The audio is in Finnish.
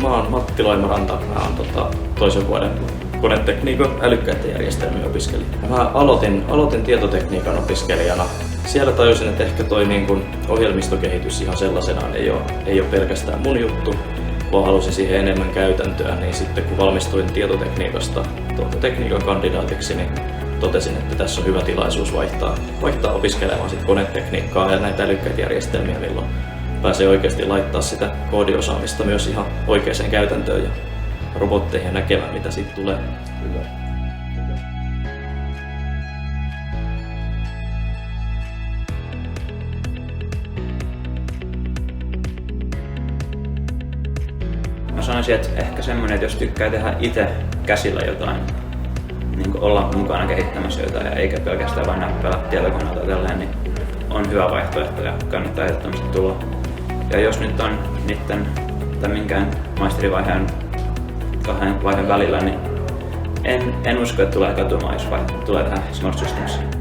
Mä oon Matti Loimaranta. Mä oon toisen vuoden konetekniikan älykkäiden järjestelmien opiskelija. Mä aloitin tietotekniikan opiskelijana. Siellä tajusin, että ehkä toi ohjelmistokehitys ihan sellaisenaan ei ole pelkästään mun juttu, vaan halusin siihen enemmän käytäntöä. Niin sitten kun valmistuin tietotekniikasta tekniikan kandidaatiksi, niin totesin, että tässä on hyvä tilaisuus vaihtaa opiskelemaan sit konetekniikkaa ja näitä älykkäitä järjestelmiä, milloin pääsee oikeasti laittaa sitä koodiosaamista myös ihan oikeaan käytäntöön ja robotteihin ja näkemään, mitä siitä tulee. Hyvä. Mä sanoisin, että ehkä semmoinen, että jos tykkää tehdä itse käsillä jotain, niin olla mukana kehittämässä jotain eikä pelkästään vain näppäillä tietokoneelta tälleen, niin on hyvä vaihtoehto ja kannattaa ehdottomasti tulla. Ja jos nyt on minkään maisterivaiheen kahden vaiheen välillä, niin en usko, että tulee katumaan, jos tulee tähän Smart Systemsiin.